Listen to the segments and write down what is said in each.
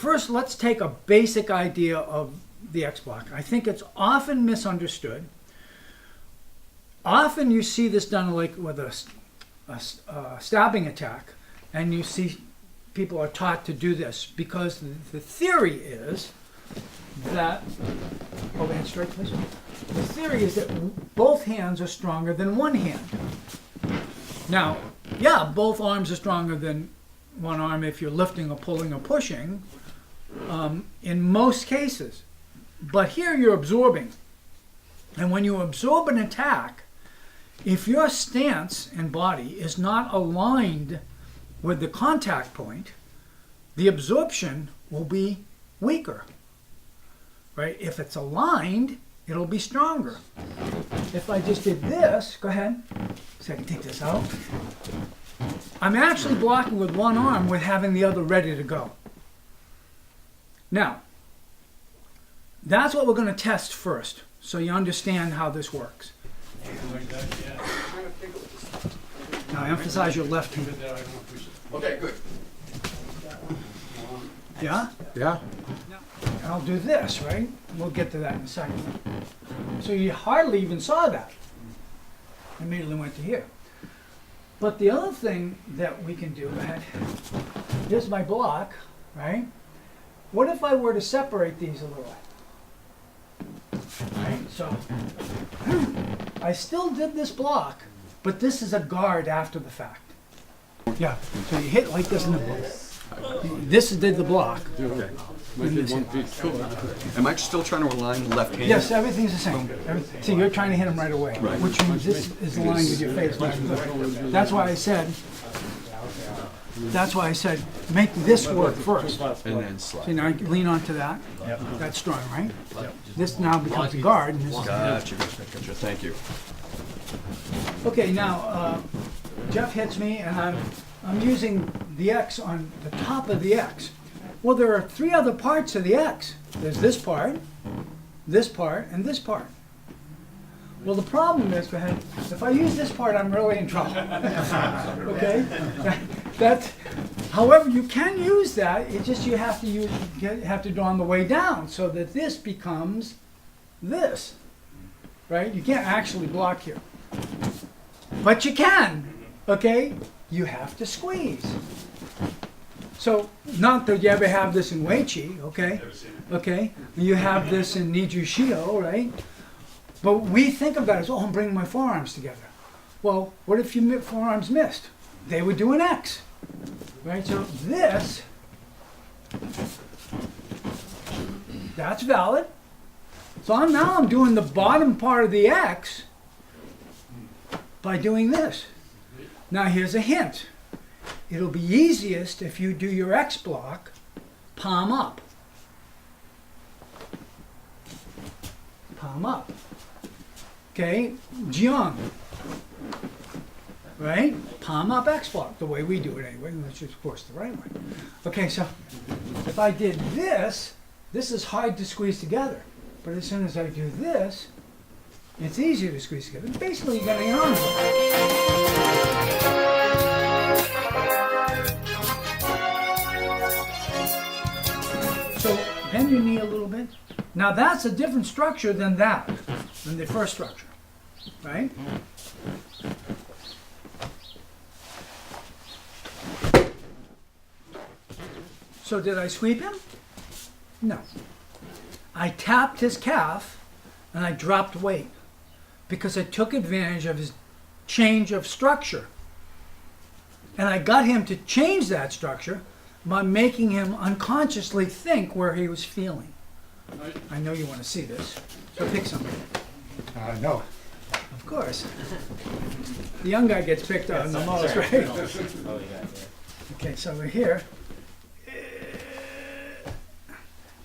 first, let's take a basic idea of the X block. I think it's often misunderstood. Often you see this done like with a stabbing attack, and you see people are taught to do this because the theory is that, overhand straight please. The theory is that both hands are stronger than one hand. Now, yeah, both arms are stronger than one arm if you're lifting or pulling or pushing, in most cases. But here you're absorbing. And when you absorb an attack, if your stance and body is not aligned with the contact point, the absorption will be weaker. Right? If it's aligned, it'll be stronger. If I just did this, go ahead, so I can take this out. I'm actually blocking with one arm with having the other ready to go. Now, that's what we're going to test first, so you understand how this works. Now, emphasize your left hand. Okay, good. Yeah? Yeah. I'll do this, right? We'll get to that in a second. So you hardly even saw that. Immediately went to here. But the other thing that we can do, here's my block, right? What if I were to separate these a little? Right, so I still did this block, but this is a guard after the fact. Yeah, so you hit like this in the block. This did the block. Okay. Am I still trying to align the left hand? Yes, everything's the same. See, you're trying to hit him right away, Right. which means this is aligned with your face. That's why I said, make this work first. And then slide. See, now lean onto that. Yep. That's strong, right? This now becomes a guard. And this is Gotcha. Thank you. okay, now Jeff hits me, and I'm using the X on the top of the X. Well, there are three other parts of the X. There's this part, and this part. Well, the problem is, go ahead, if I use this part, I'm really in trouble. Okay? However, you can use that. It's just you have to do on the way down so that this becomes this. Right? You can't actually block here. But you can. Okay? You have to squeeze. So, not that you ever have this in Weiqi, okay? Okay? You have this in Niju Shio, right? But we think of that as, oh, I'm bringing my forearms together. Well, what if your forearms missed? They would do an X. Right? So this, that's valid. So now I'm doing the bottom part of the X by doing this. Now here's a hint. It'll be easiest if you do your X block palm up. Palm up. Okay, Jiang. Right? Palm up X block, the way we do it anyway, which is of course the right way. Okay, so if I did this, this is hard to squeeze together. But as soon as I do this, it's easier to squeeze together. Basically, you're getting your arms up. So bend your knee a little bit. Now that's a different structure than the first structure, right? So did I sweep him? No. I tapped his calf and I dropped weight because I took advantage of his change of structure. And I got him to change that structure by making him unconsciously think where he was feeling. I know you want to see this, so pick something. No. Of course. The young guy gets picked on the most, right? Okay, so we're here.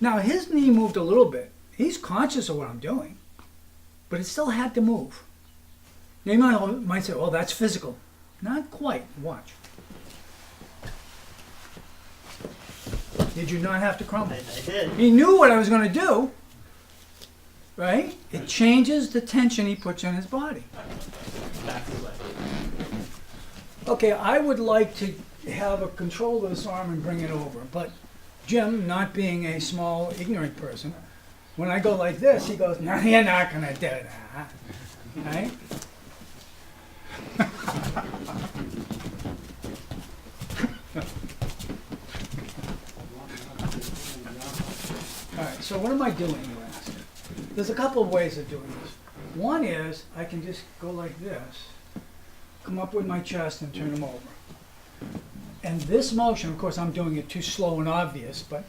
Now his knee moved a little bit. He's conscious of what I'm doing, but it still had to move. Now you might say, well, that's physical. Not quite. Watch. Did you not have to crumble? I did. He knew what I was going to do, right? It changes the tension he puts on his body. Okay, I would like to have a control of this arm and bring it over, but Jim, not being a small, ignorant person, when I go like this, he goes, no, you're not gonna do that, right? All right, so what am I doing, you ask? There's a couple of ways of doing this. One is I can just go like this, come up with my chest and turn them over. And this motion, of course, I'm doing it too slow and obvious, but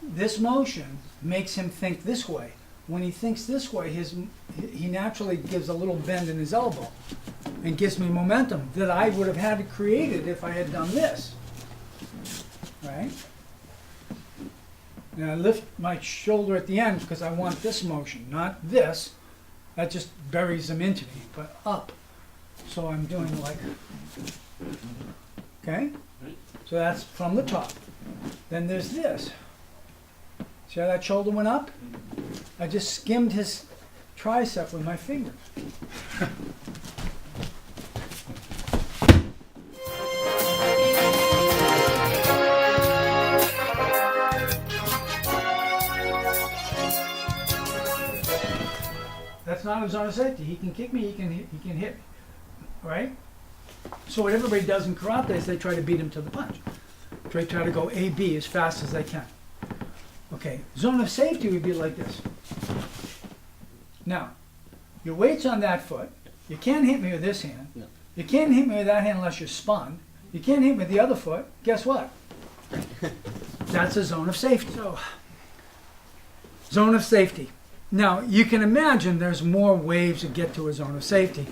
this motion makes him think this way. When he thinks this way, he naturally gives a little bend in his elbow and gives me momentum that I would have had created if I had done this, right? Now I lift my shoulder at the end because I want this motion, not this. That just buries them into me, but up. So I'm doing like, okay? So that's from the top. Then there's this. See how that shoulder went up? I just skimmed his tricep with my fingers. That's not a zone of safety. He can kick me, he can hit me, right? So what everybody does in karate is they try to beat him to the punch. Try to go A-B as fast as they can. Okay, zone of safety would be like this. Now, your weight's on that foot. You can't hit me with this hand. No. You can't hit me with that hand unless you're spun. You can't hit me with the other foot. Guess what? That's a zone of safety. So, zone of safety. Now, you can imagine there's more ways to get to a zone of safety.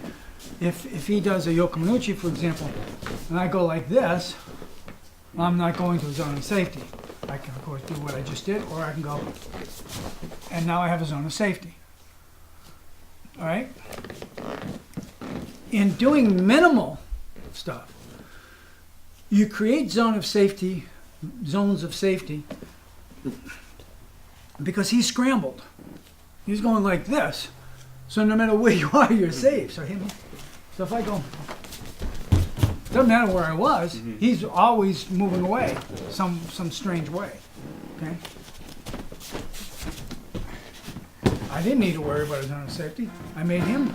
If he does a yokomanuchi, for example, and I go like this, I'm not going to a zone of safety. I can, of course, do what I just did, or I can go, and now I have a zone of safety. All right? In doing minimal stuff, you create zones of safety, because he's scrambled. He's going like this. So no matter where you are, you're safe. So if I go, doesn't matter where I was, he's always moving away some strange way. Okay? I didn't need to worry about his own safety. I made him